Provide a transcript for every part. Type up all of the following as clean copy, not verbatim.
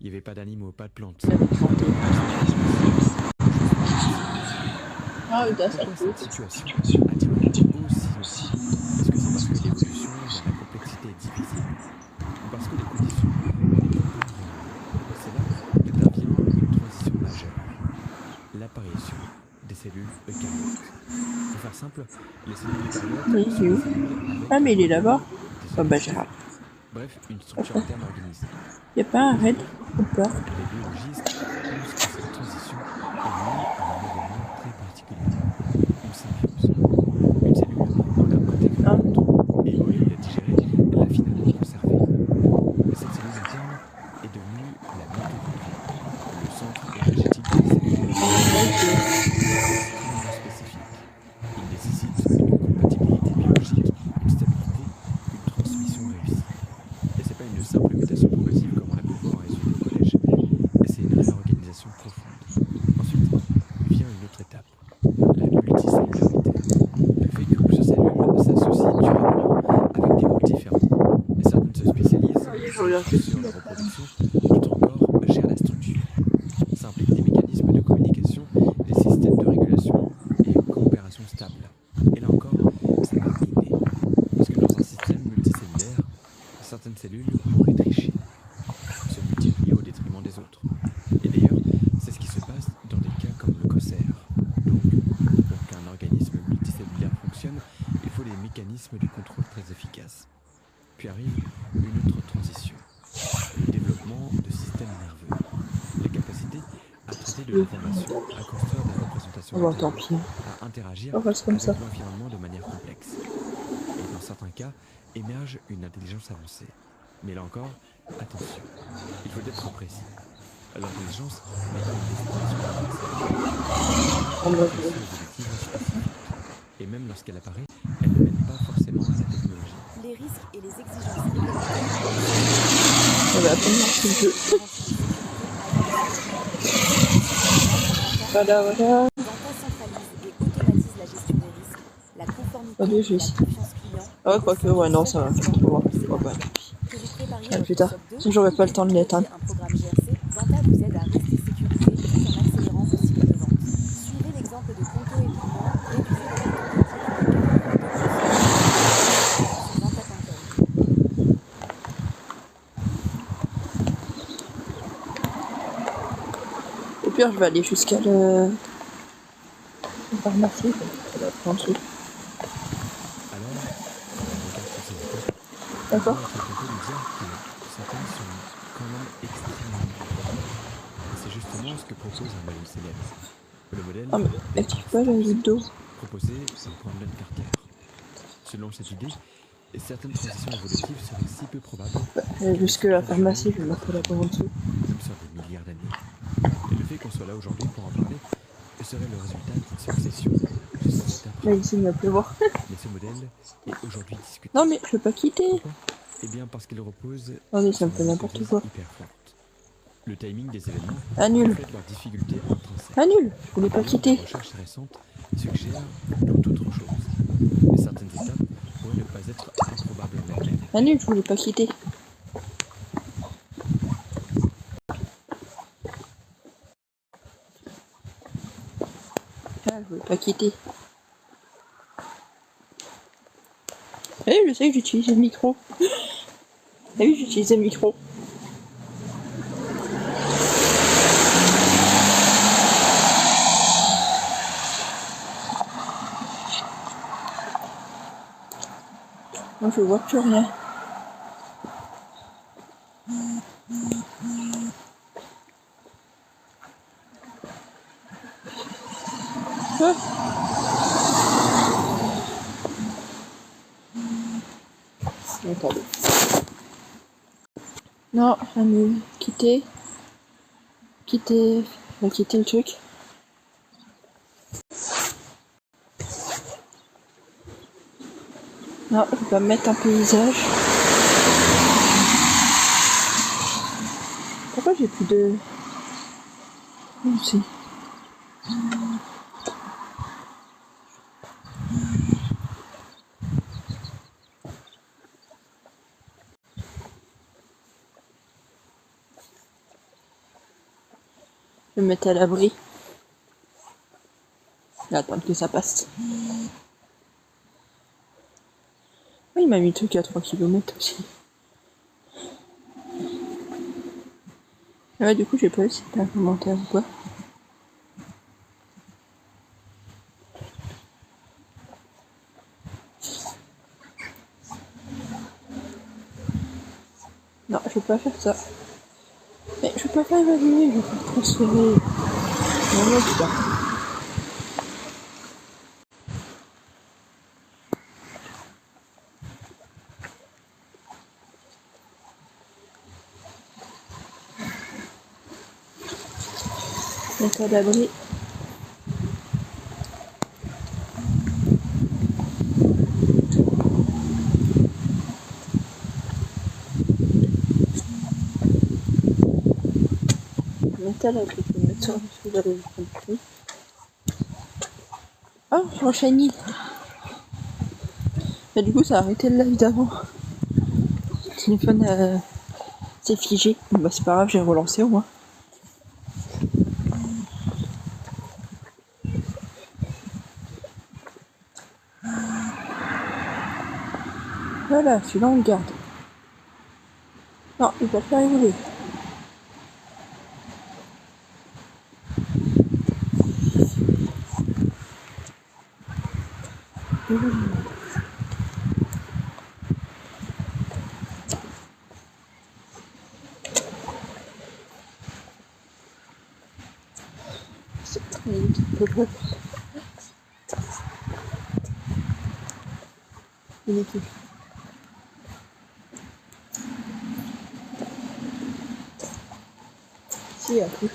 Il n'y avait pas d'animaux, pas de plantes. Ça va planter. Ah oui, ça Pourquoi peut. cette situation a-t-il été aussi longue? Est-ce que c'est parce que l'évolution vers la complexité est difficile? Ou parce que les conditions n'étaient pas réunies? C'est là qu'intervient une transition majeure, l'apparition des cellules eucaryotes. Pour faire simple, les cellules eucaryotes Oui, sont il est des où? cellules avec Ah, mais comme il est là-bas. noyau des Oh bah œufs. Gérard. Bref, une structure Pourquoi? interne organisée. Y'a pas un raid Aujourd'hui, ou pas? les biologistes pensent que cette transition est liée à un événement très particulier, une symbiose. Une cellule en a intégré Ah, un tronc et au lieu de la digérer, elle l'a finalement conservé. Cette cellule interne est devenue la mitochondrie, le centre énergétique des cellules. Ce processus est extrêmement spécifique. Il nécessite une compatibilité biologique, une stabilité, une transmission réussie. Et c'est pas une simple mutation progressive comme on a pu le voir en SVT au collège, c'est une réorganisation profonde. Ensuite vient une autre étape, la multicellularité. Le fait que plusieurs cellules s'associent durablement avec des rôles différents. Et certaines se spécialisent, je regarde d'autres que si, assurent la là, pas. reproduction, d'autres encore gèrent la structure. Ça implique des mécanismes de communication, des systèmes de régulation et une coopération stable. Et là encore, c'est pas inné. Parce que dans un système multicellulaire, certaines cellules pourraient tricher, se multiplier au détriment des autres. Et d'ailleurs, c'est ce qui se passe dans des cas comme le cancer. Donc, pour qu'un organisme multicellulaire fonctionne, il faut des mécanismes de contrôle très efficaces. Puis arrive une autre transition, le développement de systèmes nerveux. La capacité à traiter de Oui. l'information, à construire des représentations Oh bah tant mentales, pis. à interagir On reste comme ça. avec l'environnement de manière complexe. Et dans certains cas, émerge une intelligence avancée. Mais là encore, attention, il faut être précis. L'intelligence n'est pas une destination universelle. Elle a une On va fonction évolutive spécifique. Et même lorsqu'elle apparaît, elle ne mène pas forcément à la technologie. Les risques et les exigences réglementaires pour les systèmes On va attendre un les petit peu. garanties de sécurité avancées. Voici un exemple d'ordre Vanta. Voilà, voilà. Vanta centralise et automatise la gestion des risques, la conformité Allez, je et vais la essayer. confiance client Ah, au quoique, sein ouais, d'une non, seule ça va. plateforme On va voir. ou Oh, bah, séparée. tant pis. Que vous prépariez À plus votre tard. SOC 2 Sinon, j'aurais ou pas que le vous temps de l'éteindre. pilotiez un programme GRC, Vanta vous aide à rester sécurisé tout en accélérant vos cycles de vente. Suivez l'exemple de Conto et Pigment, réduisez votre temps de clic de 82% grâce à Vanta sur vanta.com. Au pire, je vais aller jusqu'à la pharmacie. Ça va prendre en dessous. Alors, quand on regarde toutes ces étapes, on D'accord. pourrait être tenté de dire que certaines sont quand même extrêmement improbables. Et c'est justement ce que propose un modèle célèbre, le modèle Ah, mais des active Half pas la Steps, goutte d'eau. proposé par Brandon Carter. Selon cette idée, certaines transitions évolutives seraient si peu probables qu'elles ne Jusque se la produiraient pharmacie, je que vais dans mettre la quelques barre en mois, dessous. ou même sur des milliards d'années. Et le fait qu'on soit là aujourd'hui pour en parler serait le résultat d'une succession de ces étapes Là, ici, il va remarquables. pleuvoir. Mais ce modèle est aujourd'hui Non, discuté. mais je veux pas quitter. Pourquoi? Eh bien parce qu'il repose Attendez, ça me sur fait une n'importe hypothèse quoi. hyper forte. Le timing des événements Annule. reflète leurs difficultés intrinsèques. Annule. Je voulais Et pas d'ailleurs, des quitter. recherches récentes suggèrent plutôt autre chose. Et certaines étapes pourraient ne pas être improbables en elles-mêmes. Annule, je voulais pas quitter. Ah, je voulais pas quitter. Eh, je sais que j'utilise le micro. Ah oui, j'utilise le micro. Moi, je vois plus rien. Ah. Attendez. Non, annule. Quitter. Quitter. On va quitter le truc. Non, je vais pas mettre un paysage. Pourquoi j'ai plus de... Si. Je vais me mettre à l'abri. Et attendre que ça passe. Oui, il m'a mis le truc à 3 km aussi. Ouais, du coup, j'ai pas vu si c'était un commentaire ou quoi. Non, je vais pas faire ça. Mais je peux pas évaluer, je vais faire transférer. Non, non, putain. Mettre à l'abri. Mettre à l'abri, je vais mettre sur le dessous de la oh, sur Shiny. Mais du coup, ça a arrêté le live d'avant. Le téléphone s'est figé. Bon, bah, c'est pas grave, j'ai relancé au moins. Voilà, celui-là on le garde. Non, il va faire évoluer. C'est très vite. Il est tout. Si, il a plu.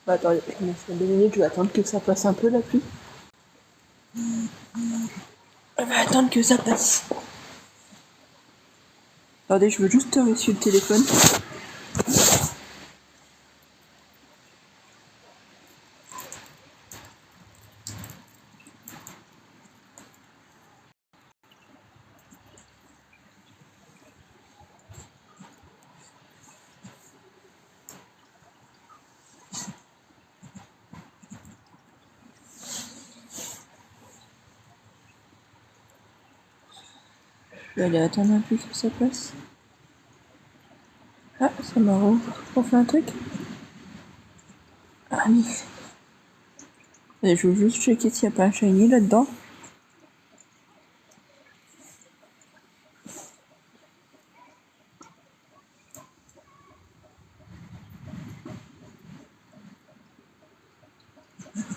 Bah, attendez, je me laisse 2 minutes, je vais attendre que ça passe un peu la pluie. Je vais attendre que ça passe. Attendez, je veux juste reçu le téléphone. Je vais aller attendre un peu que ça passe. Ah, c'est marrant. On fait un truc. Ah oui. Et je veux juste checker s'il n'y a pas un shiny là-dedans.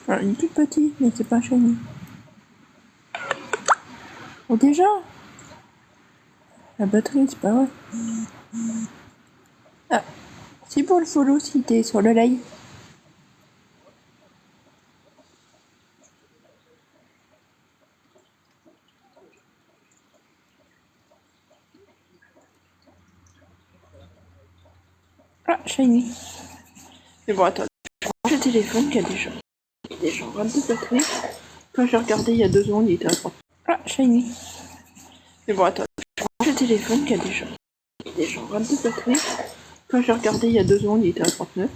Alors, il est tout petit, mais c'est pas un shiny. Oh, déjà la batterie, c'est pas vrai. Ah, c'est pour le follow si t'es sur le live. Ah, shiny. Mais bon, attends. Je prends le téléphone qui a déjà 22 batteries. Quand j'ai regardé il y a 2 secondes, il était à 30. Ah, shiny. Mais bon, attends. Je prends le téléphone qui a déjà 22 batteries. Quand j'ai regardé il y a 2 secondes, il était à 39.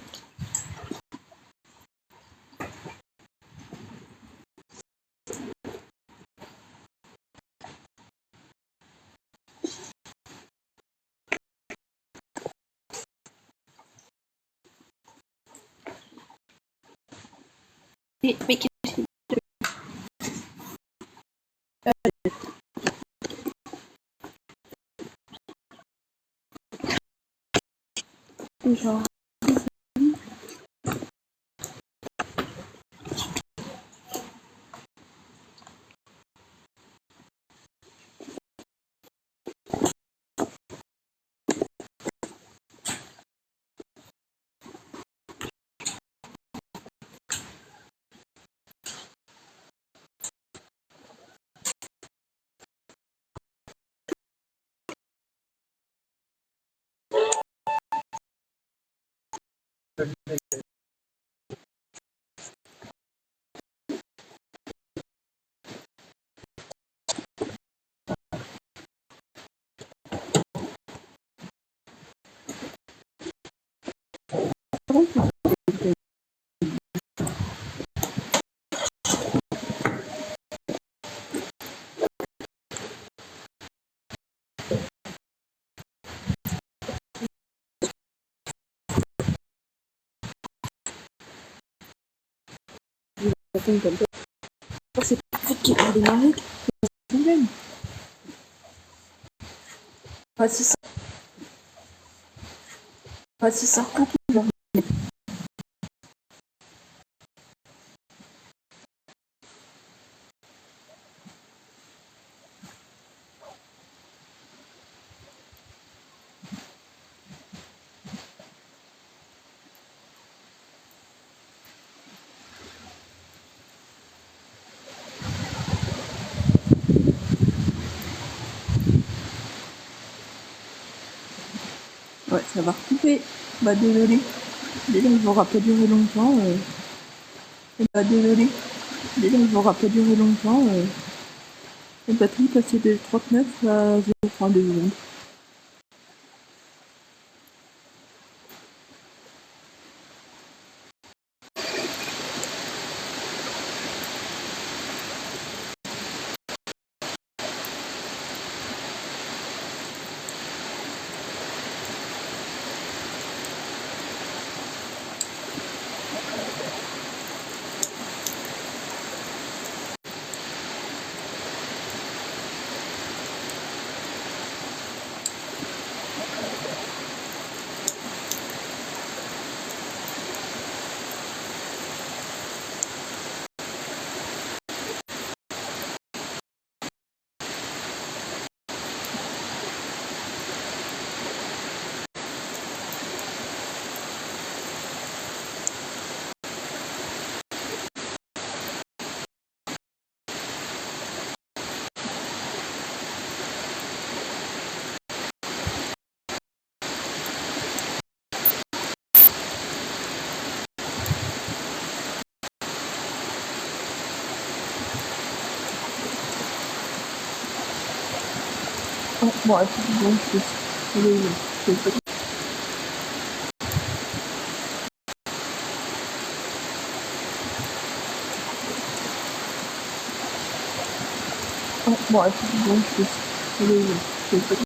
Mais qu'est-ce que genre ça tombe comme ça. C'est pas le fait qu'il va démarrer, c'est un problème. Ouais, c'est ça. Ouais, c'est ça. Ouais, ça va recouper. Bah désolé. Déjà, il n'aura pas duré longtemps. Bah désolé. Déjà, il n'aura pas duré longtemps. La batterie passée de 39 à 0,2 secondes. Oh, bon, c'est bon, je peux. Oh, bon, c'est bon, je peux.